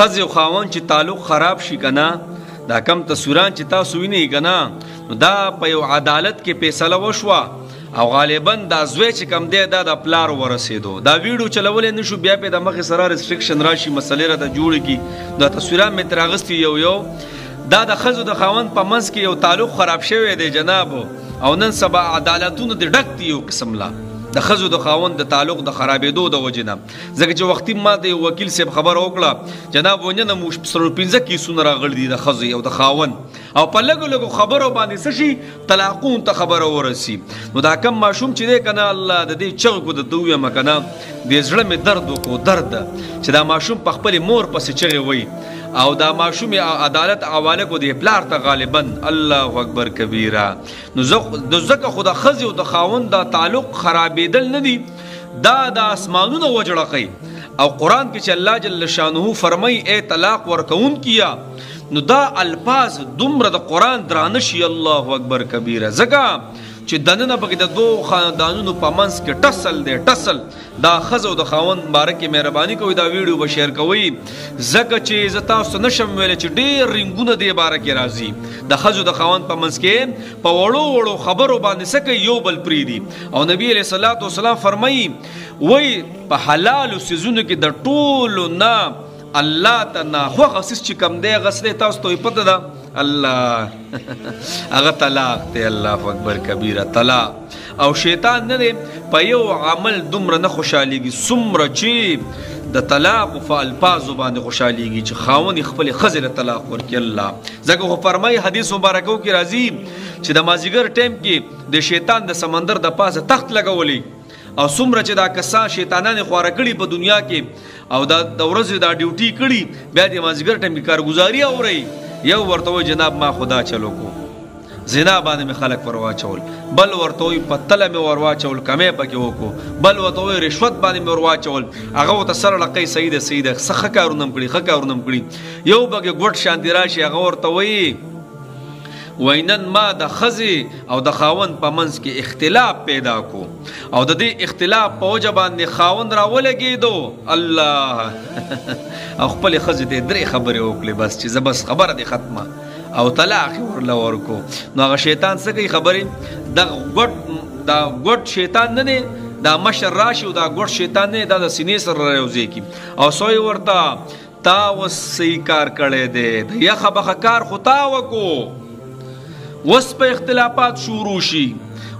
خزي او خاوند چې تعلق خراب شي کنه دا کم تصویران چې تاسو وینئ کنه نو دا په یو عدالت کې فیصله وشوه او غالبا دا زوی چې کم دی دا د پلار ورسېدو دا ویډیو چلولی نشو بیا پې د مخې سره ریسټرکشن راشي مسلې راته جوړې کړي دا تصویران مې ترې اغوستي یو دا د ښځو د خاوند په منځ کې یو تعلق خراب شوی دی جنابو او نن سبا عدالتونه د ډک دي یو قسم لا د ښځو د خاوند د تعلق د خرابېدو د وجې نه ځکه چې وختي ما د یو وکیل صاحب خبره وکړه جناب ونې نه موږ 15 کیسونه راغلي دي د ښځې او د خاوند او په لږو لږو خبرو باندې څه شي طلاقون ته خبره ورسي نو دا کم ماشوم چې دی که نه الله د دې چغې کو درته ووایم که نه د زړه مې درد وکړو درد چې دا ماشوم په خپلې مور پسې چغې وایي او دا ماشوم عدالت حواله کو دی پلار ته غالبا الله اکبر کبیره نو ځکه خو د ښځې او د خاوند دا تعلق خرابېدل نه دي دا د اسمانونو وجړقی او قرآن کې چې الله جل شانه فرمایي ای طلاق ورکون کیا نو دا الفاظ دومره د قرآن درانه شي الله اکبر کبیره ځکه چې دننه پکې د دوه خاندانونو په منځ کې ټسل دی ټسل دا ښځه او د خاوند باره کې مهرباني کوئ دا ویډیو به شیر کوئ ځکه چې زه تاسو ته نشم ویلی چې ډېر رنګونه دې باره کې راځي د ښځو د خاوند په منځ کې په وړو وړو خبرو باندې څه کوي یو بل پرېږدي او نبي علیه صلات وسلام فرمایي وایي په حلالو څیزونو کې د ټولو نه الله ته ناخوښه څیز چې کوم دی هغه څه دی تاسو ته پته ده الله هغه طلاق دی الله اکبر کبیره طلاق او شیطان نه دی په یو عمل دومره نه خوشحالېږي څومره چې د طلاق په الفاظو باندې خوشحالېږي چې خاوند خپلې ښځې له طلاق ورکړي الله ځکه خو فرمایي حدیث مبارکو کې راځي چې د مازدیګر ټایم کې د شیطان د سمندر د پاسه تخت لګولی او څومره چې دا کسان شیطانان خواره کړي په دنیا کې او دا د ورځې دا ډیوټي کړي بیا د مازدیګر ټایم کې کارګزاري اورئ یو ورته وایي جناب ما خدا چلو کو زنا باندې مې خلک ور واچول بل ورته وایي پتله مې ور واچول کمې پکې وکړو بل ورته وایي رشوت باندې مې ور واچول هغه ورته سره لقی صحیح ده صحیح ده څه ښه کارونه م کړي ښه کارونه م کړي یو پکې ګوټ شانتي راشي هغه ورته وایي وینن ما د ښځې او د خاوند په منځ کې اختلاف پیدا کو او د دې اختلاف په وجه باندې خاوند راولګېدو الله او خپلې ښځې ته درې خبرې وکړې بس چې زه بس خبره دې ختمه او طلاق یې ورله ورکو نو هغه شیطان څه کوي خبرې دا ګوټ شیطان نه دی دا مشر راشي او دا ګوټ شیطان نه دا د سینې سره راوځي کی او سوی ورته تا اوس صحیح کار کړی دی د یخه بخه کار خو تا وکړو وس په اختلافات شروع شي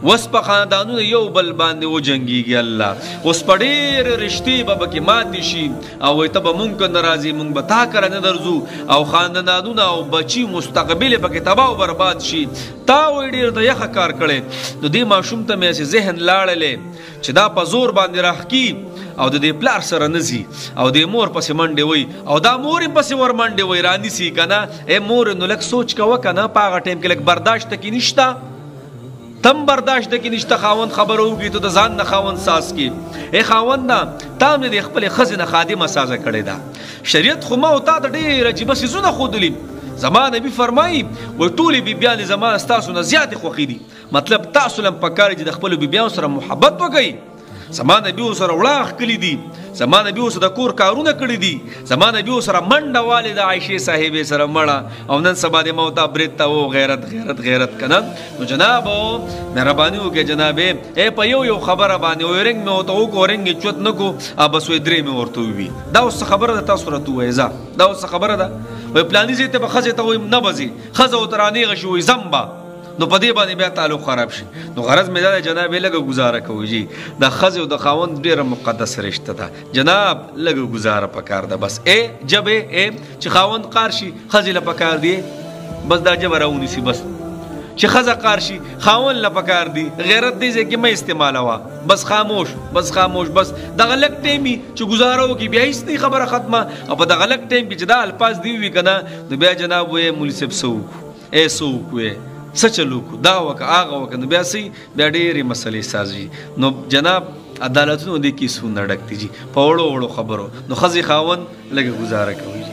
وس په خاندانونو یو بل باندې وجنګیږي الله اوس په ډېرې رشتې به پکې ماتې شي او وایي ته به مونږ نه راځي مونږ به تا کره نه درځو او خاندانونه او بچي مستقبل یې پکې تباه او برباد شي تا وایي ډېر د یخه کار کړی نو دې ماشوم ته مې هسې ذهن لاړلی چې دا په زور باندې راښکي او د دې پلار سره نزي او د مور پسې منډې وي او دا مور یې پسې ور منډې وي رانیسي که نه ای مور نو لږ سوچ کوه که نه په هغه ټایم کې لږ برداشت کې نشته تم برداشت کې نشته خاوند خبره وکړي ته د ځان نه خاوند ساز کې ای خاوند نه تا مې د خپلې ښځې نه خادمه سازه کړې ده شریعت خو ما او تا ته ډېر عجیبه څیزونه ښودلي زما نبي فرمایي وایي ټولې بیبیانې زما ستاسو نه زیاتې خوښې دي مطلب تاسو له هم پکار چې د خپلو بیبیانو سره محبت وکئ زما نبي ورسره وړاښ کړي دي زما نبي ورسره د کور کارونه کړي دي زما نبي ورسره منډه والې د عایشې صاحبې سره مړه او نن سبا د موتا برید ته و غیرت غیرت غیرت که نه نو جنابو مهرباني وکړئ جنابې ای په یو خبره باندې وایي رنګ مې ورته وکړو رنګ یې چوت نه کړو بس وایي درې مې ورته ووي دا اوس څه خبره ده تاسو راته ووایئ ځه دا اوس څه خبره ده وایي پلاني ځای ته به ښځې ته وایي نه به ځي ښځه ورته رانیغه شي وایي ځم به نو په دې باندې بیا تعلق خراب شي نو غرض مې دا دی جناب لږه ګزاره کوي جی د ښځې او د خاوند ډېره مقدس رشته ده جناب لږه ګزاره پکار ده بس جبې چې خاوند قار شي ښځې له پکار دی بس دا جبه راونیسي بس چې ښځه قار شي خاوند له پکار دی غیرت دې ځای کې مه استعمالوه بس خاموش بس خاموش بس دغه لږ ټایم چې ګزاره وکړي بیا هېڅ نه خبره ختمه او په دغه لږ ټایم کې چې دا الفاظ دی وي که نه نو بیا جناب وایي مولي صاحب څه وکړو څه وکړو څه چلو کو دا وکه هغه وکه نو بیا سي بیا ډېرې مسلې سازي نو جناب عدالتونو دې کیسونه ډک دي جي په وړو وړو خبرو نو ښځې خاوند لږه ګزاره کوي